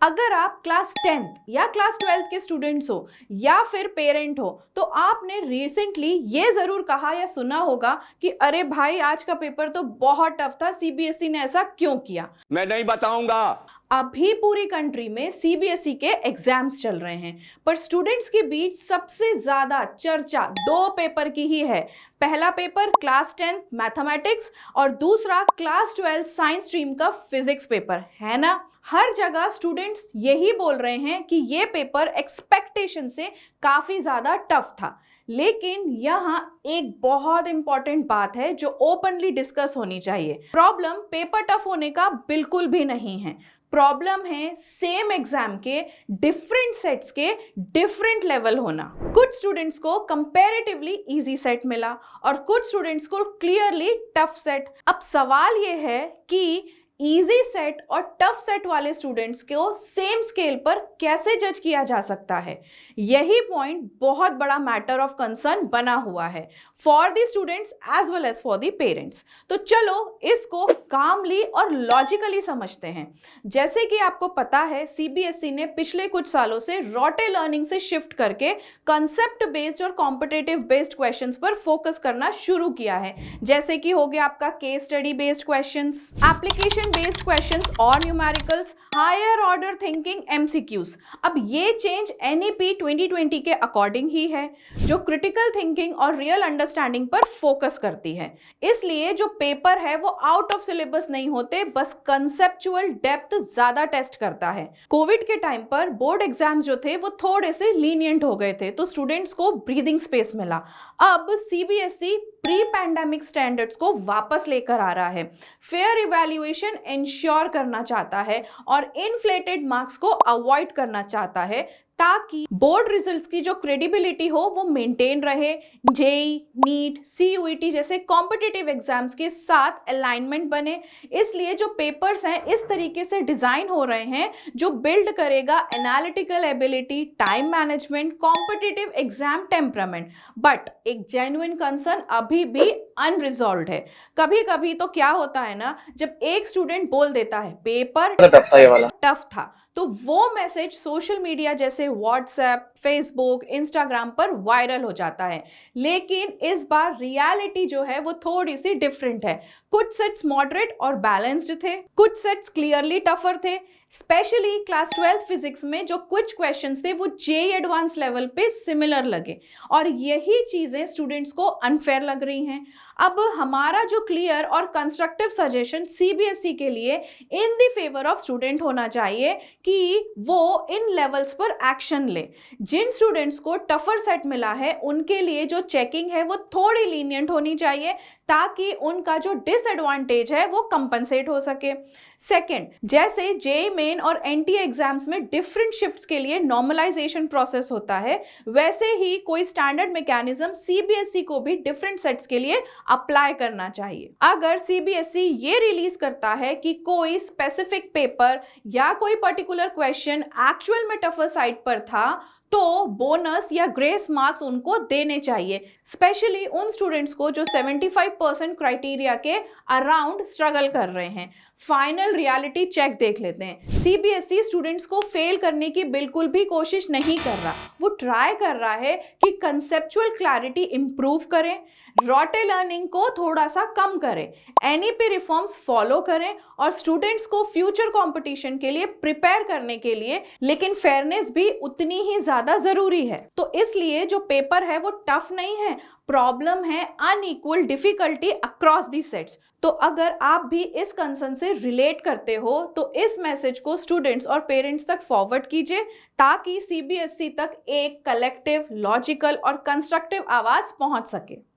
अगर आप class 10th या क्लास 12th के स्टूडेंट्स हो या फिर पेरेंट हो तो आपने रिसेंटली ये ज़रूर कहा या सुना होगा कि अरे भाई आज का पेपर तो बहुत टफ था, सीबीएसई ने ऐसा क्यों किया। मैं नहीं बताऊंगा। अभी पूरी कंट्री में सीबीएसई के एग्जाम्स चल रहे हैं, पर स्टूडेंट्स के बीच सबसे ज्यादा चर्चा दो पेपर की ही है। पहला पेपर क्लास 10th मैथमेटिक्स और दूसरा क्लास 12 साइंस स्ट्रीम का फिजिक्स पेपर है ना। हर जगह स्टूडेंट्स यही बोल रहे हैं कि ये पेपर एक्सपेक्टेशन से काफी ज्यादा टफ था। लेकिन यहाँ एक बहुत इंपॉर्टेंट बात है जो ओपनली डिस्कस होनी चाहिए। प्रॉब्लम पेपर टफ होने का बिल्कुल भी नहीं है। प्रॉब्लम है सेम एग्जाम के डिफरेंट सेट्स के डिफरेंट लेवल होना। कुछ स्टूडेंट्स को कंपैरेटिवली इजी सेट मिला और कुछ स्टूडेंट्स को क्लियरली टफ सेट। अब सवाल ये है कि इजी सेट और टफ सेट वाले स्टूडेंट्स को सेम स्केल पर कैसे जज किया जा सकता है। यही पॉइंट बहुत बड़ा मैटर ऑफ कंसर्न बना हुआ है for the students as well as for the parents. तो चलो इसको कामली और लॉजिकली समझते हैं। जैसे कि आपको पता है सीबीएसई ने पिछले कुछ सालों से रॉटे लर्निंग से शिफ्ट करके कंसेप्ट बेस्ड और कॉम्पिटिटिव बेस्ड क्वेश्चंस पर फोकस करना शुरू किया है। जैसे कि हो गया आपका case study based questions, application based questions और numericals, higher order thinking MCQs. अब ये चेंज एनईपी 2020 के अकॉर्डिंग ही है जो क्रिटिकल थिंकिंग और रियल अंडरस्टैंडिंग पर फोकस करती है। इसलिए जो पेपर है वो आउट ऑफ सिलेबस नहीं होते, बस कंसेप्चुअल डेप्थ ज्यादा टेस्ट करता है। कोविड के टाइम पर बोर्ड एग्जाम्स जो थे वो थोड़े से लीनियंट हो गए थे तो स्टूडेंट्स को ब्रीदिंग स्पेस मिला। अब सीबीएसई प्री पैंडेमिक स्टैंडर्ड्स को वापस लेकर आ रहा है, फेयर इवैल्यूएशन इंश्योर करना चाहता है और इन्फ्लेटेड मार्क्स को अवॉइड करना चाहता है ताकि बोर्ड रिजल्ट्स की जो क्रेडिबिलिटी हो वो मेंटेन रहे। जेई, नीट, सीयूईटी जैसे कॉम्पिटिटिव एग्जाम्स के साथ अलाइनमेंट बने। इसलिए जो पेपर्स हैं इस तरीके से डिजाइन हो रहे हैं जो बिल्ड करेगा analytical ability, time management, competitive exam temperament. But एक जेन्युइन कंसर्न अभी भी अनरिजॉल्व्ड है। कभी कभी तो क्या होता है ना, जब एक स्टूडेंट बोल देता है पेपर टफ था तो वो मैसेज सोशल मीडिया जैसे व्हाट्सएप, फेसबुक, इंस्टाग्राम पर वायरल हो जाता है। लेकिन इस बार रियलिटी जो है वो थोड़ी सी डिफरेंट है। कुछ सेट्स मॉडरेट और बैलेंस्ड थे, कुछ सेट्स क्लियरली टफर थे। स्पेशली क्लास 12 फिजिक्स में जो कुछ क्वेश्चंस थे वो जेईई एडवांस लेवल पे सिमिलर लगे और यही चीजें स्टूडेंट्स को अनफेयर लग रही हैं। अब हमारा जो क्लियर और कंस्ट्रक्टिव सजेशन सीबीएसई के लिए in the favour of student होना चाहिए कि वो इन लेवल्स पर एक्शन ले। जिन स्टूडेंट्स को टफर सेट मिला है उनके लिए जो चेकिंग है वो थोड़ी लीनियंट होनी चाहिए ताकि उनका जो डिसएडवांटेज है वो कंपनसेट हो सके। सेकेंड, जैसे जेईई मेन और एनटीए एग्जाम्स में डिफरेंट शिफ्ट्स के लिए नॉर्मलाइजेशन प्रोसेस होता है, वैसे ही कोई स्टैंडर्ड मैकेनिज्म सीबीएसई को भी डिफरेंट सेट्स के लिए अप्लाई करना चाहिए। अगर सीबीएसई ये रिलीज करता है कि कोई स्पेसिफिक पेपर या कोई पर्टिकुलर क्वेश्चन एक्चुअल में टफर साइड पर था तो बोनस या ग्रेस मार्क्स उनको देने चाहिए, स्पेशली उन स्टूडेंट्स को जो 75% क्राइटेरिया के अराउंड स्ट्रगल कर रहे हैं। फाइनल रियलिटी चेक देख लेते हैं। सीबीएसई स्टूडेंट्स को फेल करने की बिल्कुल भी कोशिश नहीं कर रहा, वो ट्राई कर रहा है कि कंसेप्चुअल क्लैरिटी इंप्रूव करें, रॉटे लर्निंग को थोड़ा सा कम करें, एनईपी रिफॉर्म्स फॉलो करें और स्टूडेंट्स को फ्यूचर कंपटीशन के लिए प्रिपेयर करने के लिए, लेकिन फेयरनेस भी उतनी ही ज्यादा जरूरी है। तो इसलिए जो पेपर है वो टफ नहीं है, प्रॉब्लम है unequal difficulty across the sets. तो अगर आप भी इस कंसर्न से रिलेट करते हो तो इस मैसेज को स्टूडेंट्स और पेरेंट्स तक फॉरवर्ड कीजिए ताकि सीबीएसई तक एक कलेक्टिव, लॉजिकल और कंस्ट्रक्टिव आवाज पहुंच सके।